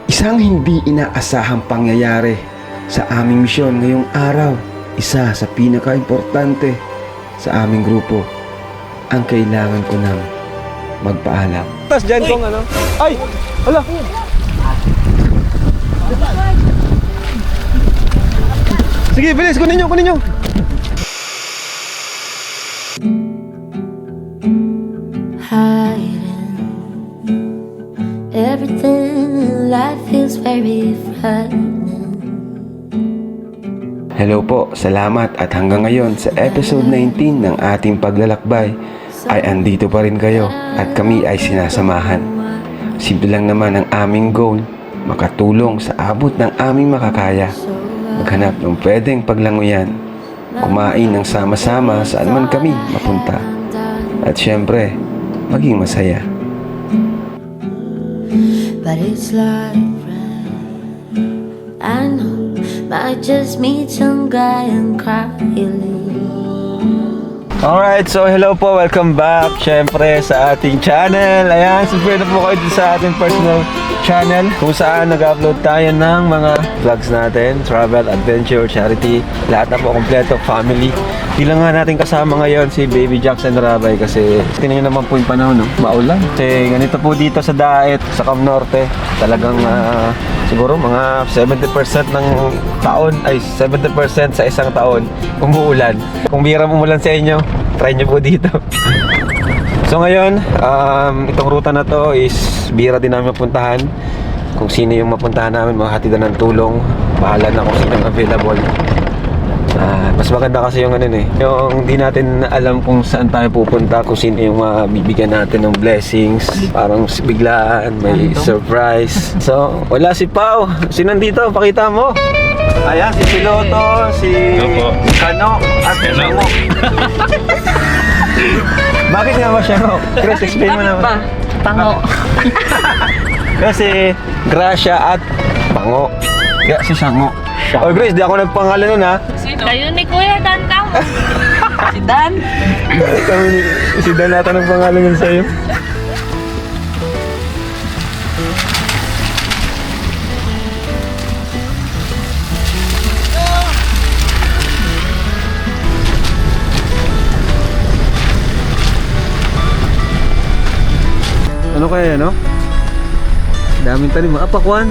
Isang hindi inaasahang pangyayari sa aming misyon ngayong araw. Isa sa pinaka-importante sa aming grupo. Ang kailangan ko nang magpaalam. Tapos dyan kung ano. Ay! Hala! Sige, bilis! Kunin nyo! Kunin nyo! Hiding everything in life feels very frightening. Hello po, salamat at hanggang ngayon sa episode 19 ng ating paglalakbay ay andito pa rin kayo at kami ay sinasamahan. Simple lang naman ang aming goal, makatulong sa abot ng aming makakaya, maghanap ng pwedeng paglanguyan, kumain ng sama-sama saan man kami mapunta, at syempre, maging masaya. But it's like I know might just meet some guy and cry you leave. Alright, so hello po, welcome back syempre sa ating channel. Ayan, subscribe na po kayo dito sa ating personal channel kung saan nag-upload tayo ng mga vlogs natin, travel, adventure, charity, lahat na po kompleto, family. Bilang nga natin kasama ngayon si Baby Jackson Rabay kasi tingnan nyo naman po yung panahon, no? Maulan. Kasi ganito po dito sa Daet, sa Cam Norte, talagang siguro mga 70% ng taon ay 70% sa isang taon umuulan. Kung bihira umulan sa inyo, try nyo po dito. So ngayon, itong ruta na to is bihira din namin mapuntahan. Kung sino yung mapuntahan namin, makahatidan ng tulong, bahala na kung sino yung available. Mas maganda kasi yung yung di natin alam kung saan tayo pupunta, kung sino yung bibigyan natin ng blessings, parang biglaan, may surprise. So, wala si Pao. Sino nandito? Pakita mo. Ayan, si Piloto, si Kano, at si Shango. Bakit nga ba Shango? Chris, explain mo naman. Pango. Kasi Gracia at Pango. Kaya si Shango. Oh Grace, di ako nagpangalan nun ha. Kayo ni Kuya Dan Kamo. Si Dan. Si Dan nata ng pangalan nun sa'yo. Ano kaya no? Daming tanim. Pakwan.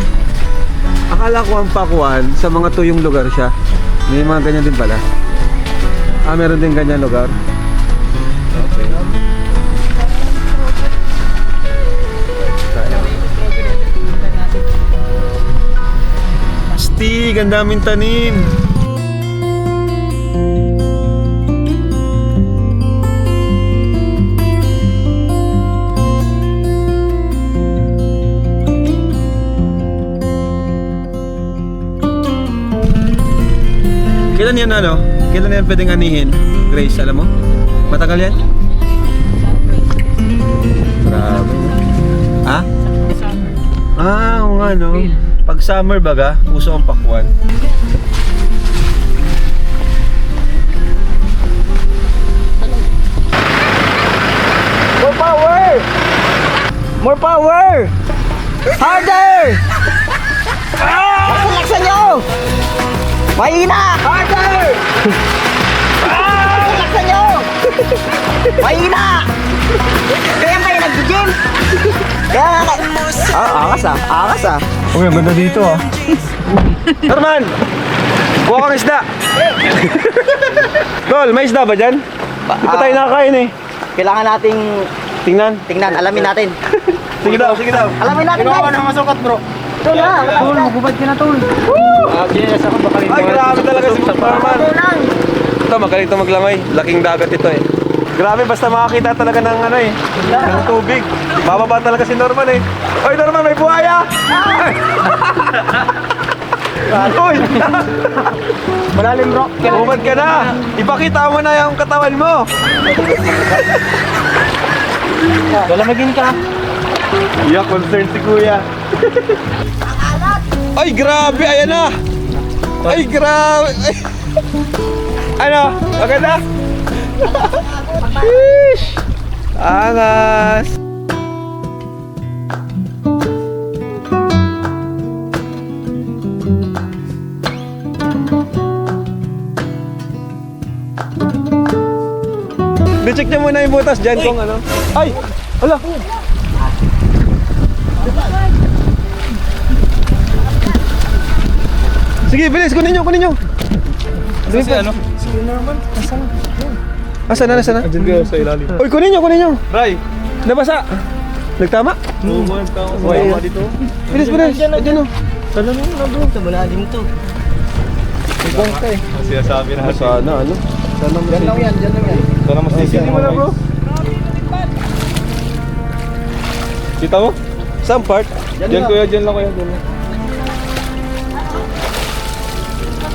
Akala ko ang Pakwan sa mga tuyong lugar siya. May mga ganyan din pala. Meron din ganyan lugar. Okay. Astig, ang daming tanim. Kailan yan Kailan yan pwedeng anihin? Grace, alam mo? Matagal yan? Grabe. Ha? Oo nga Pag summer baga, uso ang pakwan. More power! More power! Harder! Laksan nyo! Mahina! Harder! Laksan nyo! Mahina! Kaya kayo nag-gym? Kaya nga kayo... Angas ah. Uy, ang ganda dito Norman! Kuha ka ng isda! Tol, may isda ba dyan? Di pa tayo nakakain Kailangan nating Tingnan, alamin natin. Sige daw. Alamin natin guys. Kinuha ng masukat bro. Ito na. Tol, magubad ka na tol. Yes, ako bakaling. Ay, grabe talaga si Norman. Ito, magaling ito maglamay. Laking dagat ito Grabe, basta makakita talaga ng ng tubig. Bababa talaga si Norman Oy, Norman, may buhaya! Uy! Malalim bro. Bumad ka na! Ipakita mo na yung katawan mo! Lalamagin ka. Iya, concerned si Kuya. Ay, grabe! Ayan na! Ay, grabe! Ano? Maganda? Sheesh! Angas! check niyo muna yung butas dyan kung ano. Ay! Ala! Sige, bilis! Kunin nyo! Kasi ano? Asan na? Diyan ka sa ilalim. Uy, kunin nyo! Bray! Nabasa! Nagtama? Wala dito. Bilis! Ayan o. Sana nung bro. Sa malalim to. Ibang ka eh. Sinasabi na. Sana ano? Sana Diyan lang yan. Sana masisili mo na bro. Kita mo? Saan part? Diyan kuya, diyan lang kuya.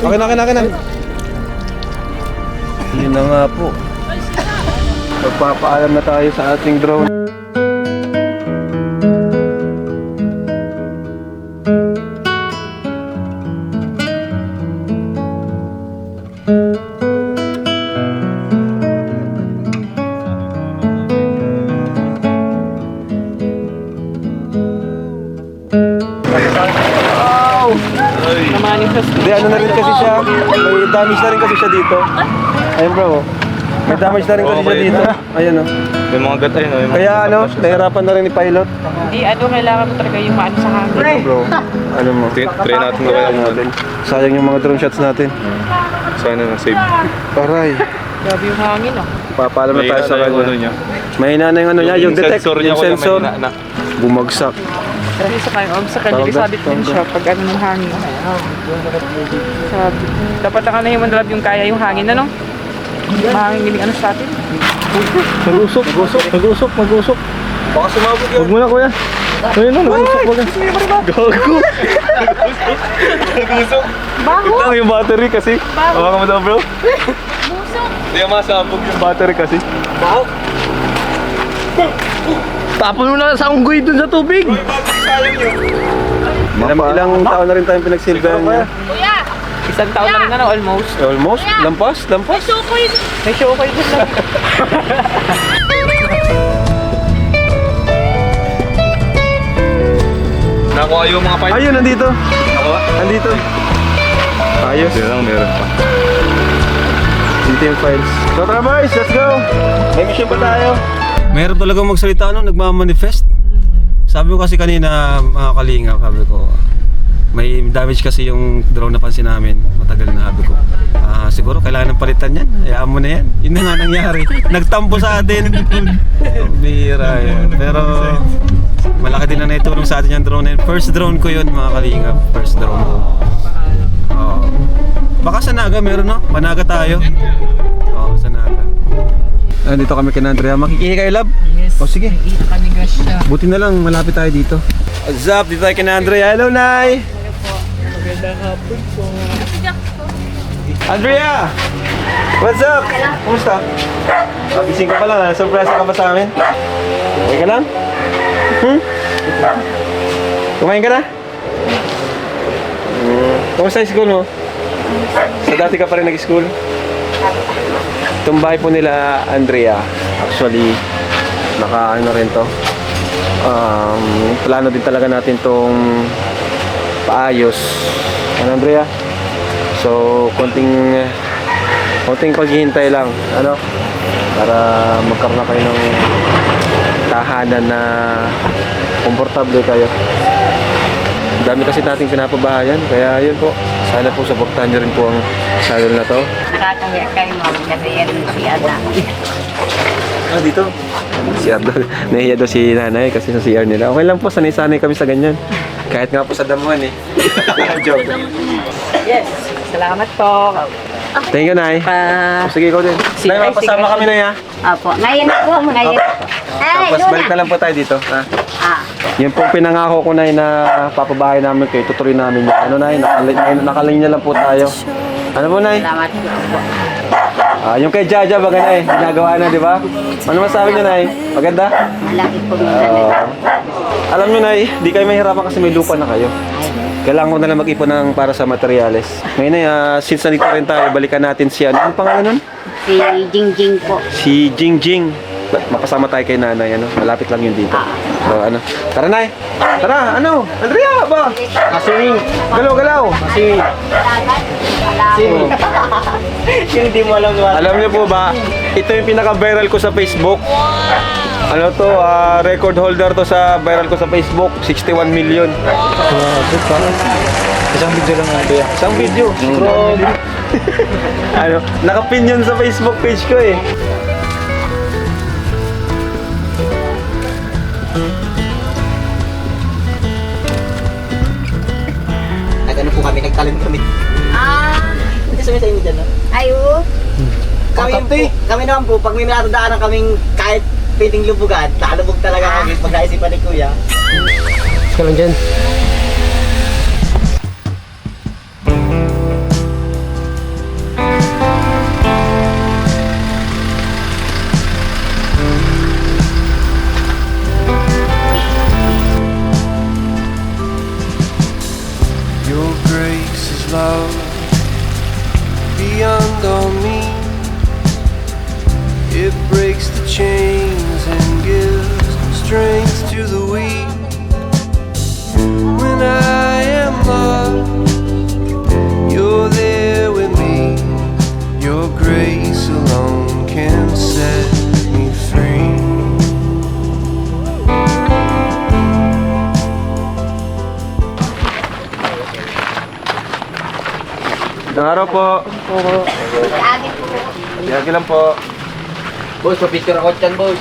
Okay na. Yun na nga po. Magpapaalam na tayo sa ating drone. Hindi, ano na rin kasi siya. May damage na rin kasi siya dito. Ayun bro. May damage na rin kasi siya dito. Ayun o. May mga gatay na. Kaya ano, nahirapan na rin ni pilot. Hindi, kailangan mo talaga yung maano sa hangin. Ito bro. Ano mo? Try natin gawin natin. Sayang yung mga drone shots natin. Sana na save. Aray. Grabe yung hangin, oh. Papaalam na tayo sa kanya. niya. Mahina na yung ano niya, yung detect, niya yung kuya, sensor. mahina na. Bumagsak. Kasi sa kanya, Tawag sabit na. din siya pag ano ng hangin. Sabi. Dapat ang ano yung mandalab yung kaya yung hangin, ano? Mahangin yung ano sa atin. Mag-usok. Baka sumabog Huwag mo na kuya. Ayun na, nag-usok baga. Gago. Nag-usok. Bago! Ito yung battery kasi. Hawakan mo daw bro. Hindi masabog yung battery kasi. Baho. Tapon mo na sa unggoy dun sa tubig. Ilang taon na rin tayong pinagsilbihan niya. Kuya! Isang taon na rin ano, almost. Almost? Lampas? May show ko yun lang. Nakuha yung mga pipe. Ayun, nandito. Nakuha? Nandito. Ayos. Meron pa. Dito yung files. So tara boys, let's go! May mission pa tayo. Meron talagang magsalita nagmamanifest. Sabi ko kasi kanina, mga kalinga, sabi ko, may damage kasi yung drone na pansin namin. Matagal na sabi ko. Siguro kailangan ng palitan yan. Hayaan mo na yan. Yun na nga nangyari. Nagtampo sa atin. Bira yan. Pero malaki din na naitulong sa atin yung drone na yun. First drone ko yun mga kalinga. First drone ko. Baka sa Naga meron no? Managa tayo. Oo, sa Naga. Dito kami kina Andrea. Makikihi kayo, love? Yes. O sige. Nakanigas siya. Buti na lang, malapit tayo dito. What's up? Dito tayo kina Andrea. Hello, Nay! Magandang hapon po. Andrea! What's up? Kumusta? Gising ka pa lang, surprise ka ba sa amin? Okay ka lang? Kumain ka na? Kumusta yung school mo? Sa dati ka pa rin nag-school? Itong bahay po nila, Andrea, actually, naka-ano rin to. Plano din talaga natin tong paayos. Ano, Andrea? So, konting paghihintay lang, ano? Para magkaroon na kayo ng tahanan na komportable kayo. Ang dami kasi nating pinapabahayan, kaya yun po. Sana po supportahan nyo rin po ang channel na to. Nakakahiya kayo mga kasi yan si Ada. Dito. CR daw. Nahiya daw si nanay kasi sa CR nila. Okay lang po, sanay-sanay kami sa ganyan. Kahit nga po sa damuhan eh. Joke. Yes. Salamat po. Thank you, Nay. Sige, ikaw din. Nay, mapasama kami na ya. Opo. Ngayon na po. Ngayon. Ay, Tapos balik na lang po tayo dito. Ha? Yan po pinangako ko, Nay, na papabahay namin kayo. Tutuloy namin yan. Ano, Nay? Nakalinya lang po tayo. Ano po, Nay? Salamat po. Yung kay Jaja, baga, Nay. Ginagawa na, di ba? Ano masabi niyo, Nay? Maganda? Malaki po minsan. Alam niyo, Nay, di kayo mahirapan kasi may lupa na kayo. Kailangan ko na lang mag-ipon ng para sa materyales. Ngayon, Nay, since nandito rin tayo, balikan natin si ano. Anong pangalan nun? Si Jingjing po. Si Jingjing. Mapasama tayo kay nanay, ano? Malapit lang yun dito. So, ano? Tara, Nay! Tara, ano? Andrea, ba? Asini! Galaw, galaw! daw. Yung di mo alam naman. Alam niyo po ba, ito yung pinaka-viral ko sa Facebook. Ano to, record holder to sa viral ko sa Facebook, 61 million. Isang video lang nga kuya. Isang video. Grabe. Ano, nakapin yun sa Facebook page ko eh. Nag-ano po kami, nagtalim kami. Hindi sabi sa inyo dyan, no? Ayo. Kami naman po, pag may natadaanan kaming kahit piting lubugan, nakalubog talaga kami pag naisipan ni Kuya. Ka lang dyan. Your grace is love beyond all me. It breaks the chains and gives strength to the weak. When I am lost, you're there with me. Your grace alone can set me free. Magandang araw po. Lagi lang po. Boss, pa-picture ako dyan, boss.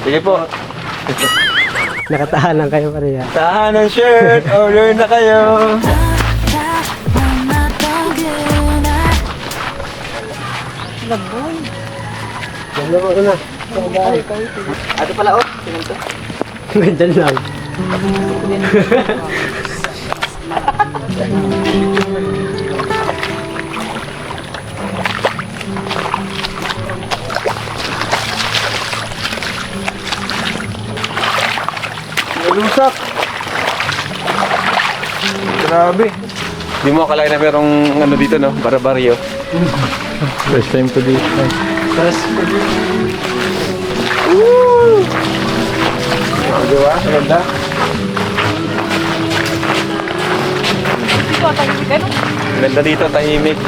Sige po. Nakatahanan kayo pa rin. Tahanan shirt, order na kayo. Ato pala, oh. Sino to? Ganyan lang. Nalusak. Grabe. Hindi mo akalain na merong ano dito, no? Barabaryo. First time ko dito. Di ba? Maganda. Maganda dito, tahimik.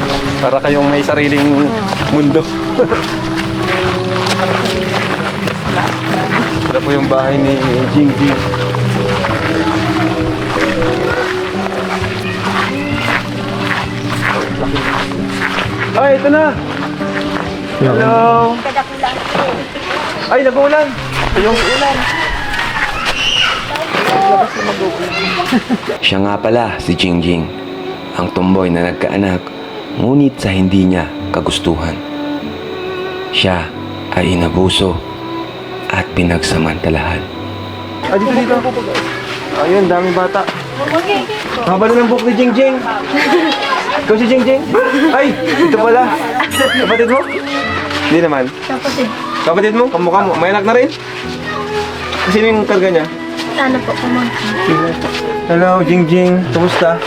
Para kayong may sariling mundo. Ito po yung bahay ni Jing Jing. Ay, ito na! Hello! Ay, nag-uulan! Yung ulan! Siya nga pala si Jingjing, ang tumboy na nagkaanak, ngunit sa hindi niya kagustuhan. Siya ay inabuso at pinagsamantalahan. Ah, dito. Ayun, daming bata. Haba na ng buhok ni Jingjing. Ikaw si Jingjing? Ay, ito pala. Kapatid mo? Hindi naman. Kapatid mo? Kamukha mo? May anak na rin? Sino yung karga niya? Ano po, pamangkin? Hello, Jingjing. Kumusta?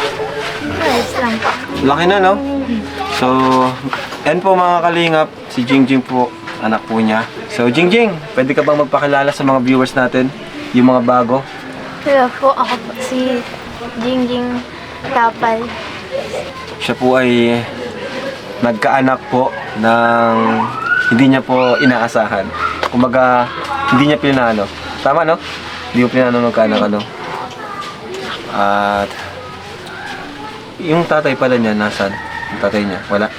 Ayos lang po. Laki na, no? So, yan po mga kalingap. Si Jingjing po, anak po niya. So, Jingjing, pwede ka bang magpakilala sa mga viewers natin? Yung mga bago? Kaya po, ako po si Jingjing Tapal. Siya po ay nagkaanak po ng hindi niya po inaasahan. Kumbaga, hindi niya pinano. Tama, no? Hindi mo pinano nagkaanak, ano? At yung tatay pala niya, nasan? Yung tatay niya, wala.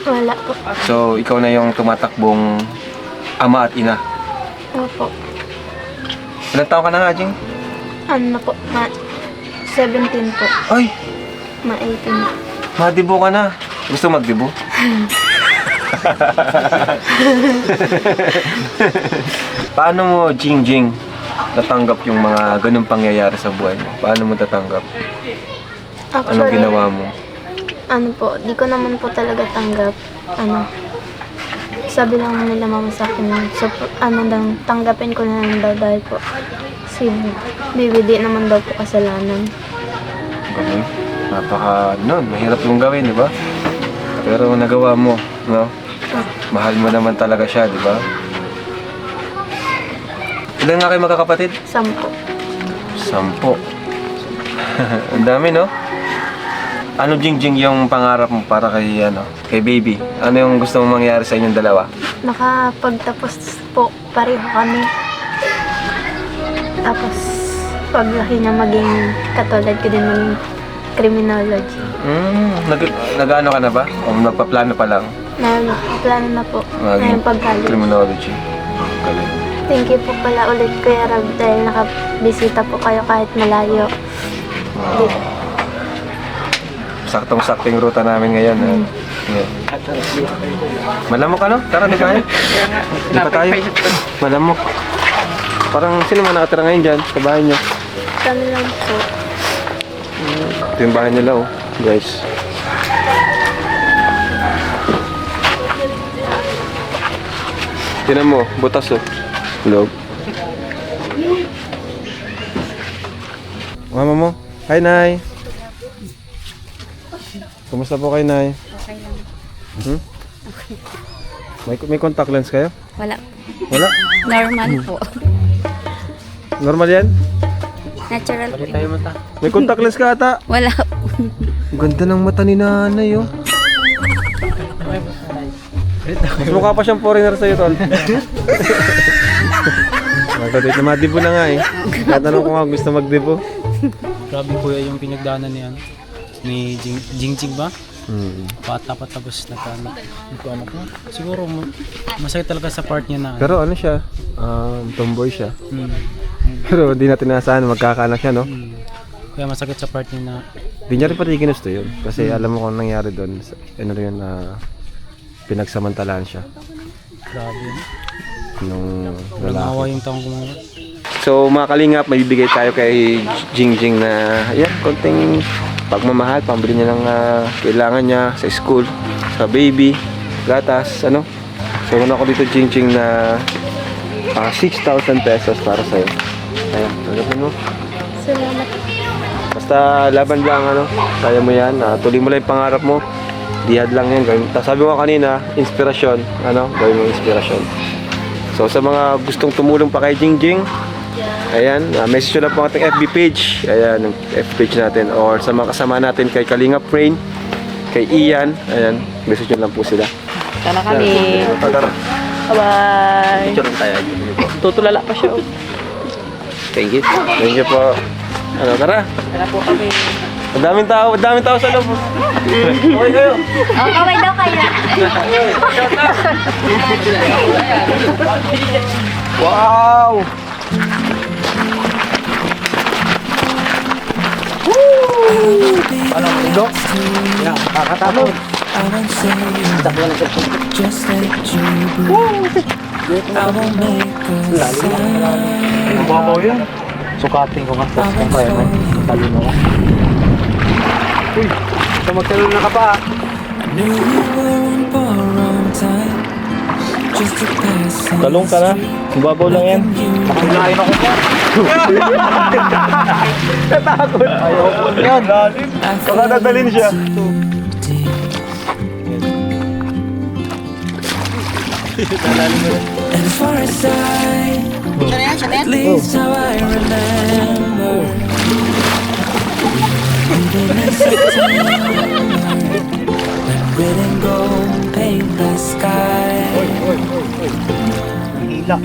Wala po. So, ikaw na yung tumatakbong ama at ina. Opo. Ilang taon ka na nga, Jing? Ano po, 17 po. Ay, 18. madibo ka na. Gusto magdibo? Paano mo, Jingjing, natanggap yung mga ganung pangyayari sa buhay mo? Paano mo tatanggap? Anong ginawa mo? Ano po, di ko naman po talaga tanggap. Ano, sabi lang nila mama sa akin, so, tanggapin ko na lang daw dahil po si Bibi di naman daw po kasalanan. Ganun. Mahirap yung gawin, di ba? Pero nagawa mo, no? Mahal mo naman talaga siya, di ba? Ilan nga kayo magkakapatid? 10. 10. Ang dami, no? Ano Jingjing yung pangarap mo para kay baby? Ano yung gusto mong mangyari sa inyong dalawa? Makapagtapos po pareho kami. Tapos, paglaki niya maging katulad ko din maging criminology. Nag-ano ka na ba? O nagpaplano pa lang? Plano na po. Ngayong pag-college. Criminology. Galing. Thank you po pala ulit Kuya Rab dahil nakabisita po kayo kahit malayo. Dito. Saktong-sakto yung ruta namin ngayon. Yeah. Malamok ano? Tara, di tayo. Di pa tayo. Malamok. Parang sino man nakatira ngayon dyan sa bahay niyo? Kami lang po. Ito yung bahay nila guys. Tinan mo, butas loob. Mama mo. Hi, Nay. Kumusta po kayo, Nay? Okay lang. May contact lens kayo? Wala. Wala? Normal po. Normal yan? Natural po. May contact lens ka ata? Wala. Ang ganda ng mata ni nanay Mas mukha pa siyang foreigner sa'yo, Tol. Magdadate na madibo na nga Tatanong ko nga gusto magdibo. Grabe kuya yung pinagdaanan ni Jingjing ba? Tapos nagkaanak ko. Siguro masakit talaga sa part niya na. Pero ano siya? Tomboy siya. Pero hindi natin nasahan magkakaanak siya, no? Kaya masakit sa part niya na. Hindi niya rin pati ginusto yun. Kasi alam mo kung nangyari doon. Ano rin yun pinagsamantalaan siya. Grabe. Nung Nagawa lalaki. yung taong gumawa. So mga kalingap, may bibigay tayo kay Jingjing na konting pagmamahal, pambili niya ng kailangan niya sa school, sa baby, gatas, ano. So ako dito Jingjing na 6,000 pesos para sa'yo. Ayan, tanggapin mo. Salamat. Basta laban lang, kaya mo yan, tuloy mo lang yung pangarap mo. Dihad lang yan. Sabi ko kanina, inspirasyon, gawin mo inspirasyon. So sa mga gustong tumulong pa kay Jingjing, ayan, message nyo lang po ang ating FB page. Ayan, ang FB page natin. Or sa mga kasama natin kay Kalinga Brain, kay Ian, ayan, message nyo lang po sila. Sana kami. Tara. Bye-bye. Picture tayo. Tutulala pa siya. Thank you. Thank you po. Tara. Tara po kami. Madaming tao sa loob. Okay kayo. Kaway daw kayo. Wow! Ano, mundo? Yan, kakatapos. Ang babaw yan. Sukatin ko nga sa kaya may talino ko. Uy, so magtalon na ka pa. Talong ka na. Babaw lang yan. Nakulain ako pa. Natakot. Ayaw po yan. Baka dadalhin siya. Hila.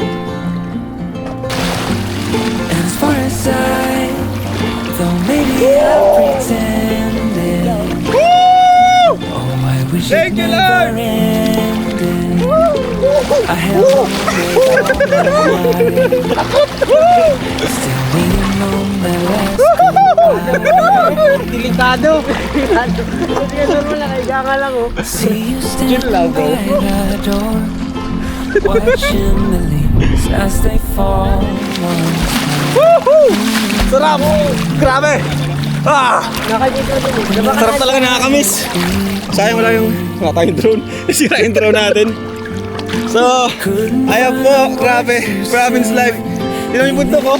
Thank you, Lord! Delikado. Chill lang bro. Sarap! Grabe! Sarap talaga, nakakamiss. Sayang wala yung tayong drone. Sira yung drone natin. So, ayan po, grabe. Province life. Tignan mo yung bundok ko.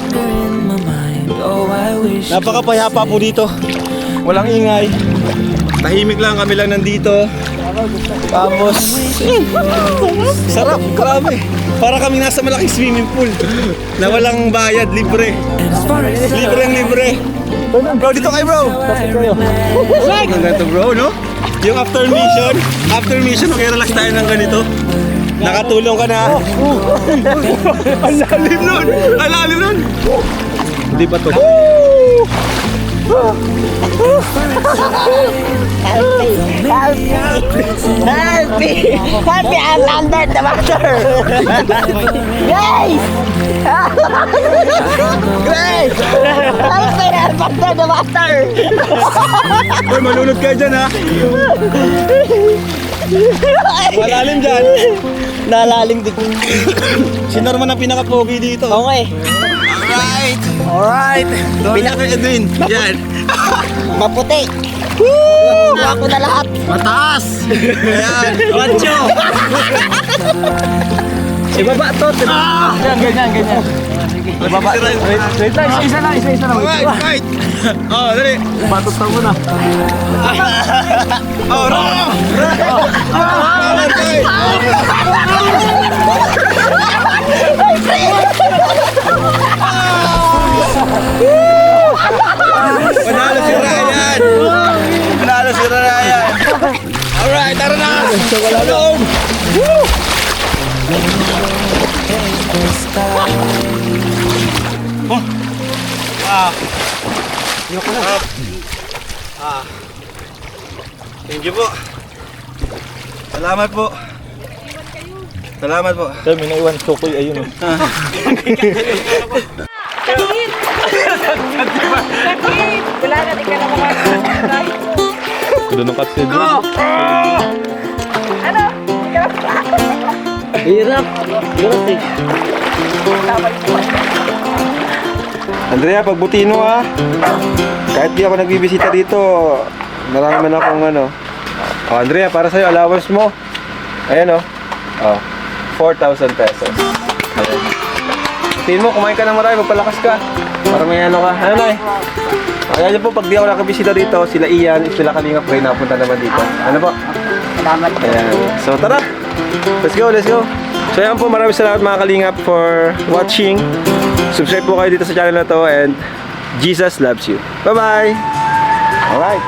Napakapayapa po dito. Walang ingay. Tahimik lang, kami lang nandito. Tapos, sarap, grabe. Para kami nasa malaking swimming pool na walang bayad, libre. Libre ang libre. Bro, dito kayo bro! Ang ganito bro, no? Yung after mission, mag-relax tayo ng ganito. Nakatulong ka na. Ang lalim nun! Ang lalim nun! Hindi ba to? Happy! I'm under the water! Guys! Guys! Happy! I'm under the water! Uy, malunod kayo dyan ha! Malalim dyan! Nalalim din. Si Norman ang pinaka-pogi dito. Okay. Alright! Doon na kay Edwin. Yan. Maputi! Woo! Ako na lahat! Mataas! Ayan. Macho! Ibaba to. Ganyan. Ibaba. Wait lang, isa lang. Right. Oh, dali. Batot na muna. Oh, Ram! Panalo si Ryan! Panalo si Ryan! Alright, tara na! Loob! Woo! Oh! Thank you po. Salamat po. Salamat po. Kaya may naiwan chokoy, ayun. Wala na, di ka na makakasal. Kudo nung kapsid. Hirap eh. Andrea, pagbutino ha. Kahit di ako nagbibisita dito, marami man akong ano. Oh, Andrea, para sa'yo, allowance mo. Ayan oh. Oh, 4,000 pesos. Ayan. Tingin mo, kumain ka ng marami, magpalakas ka. Para may ano ka. Ano na eh? Ayan po, pag di ako nakabisita dito, sila Ian, sila Kalingap Ray, napunta naman dito. Ano po? Salamat. Ayan. So tara, let's go. So ayan po, maraming salamat mga Kalingap for watching. Subscribe po kayo dito sa channel na to and Jesus loves you. Bye-bye! Alright.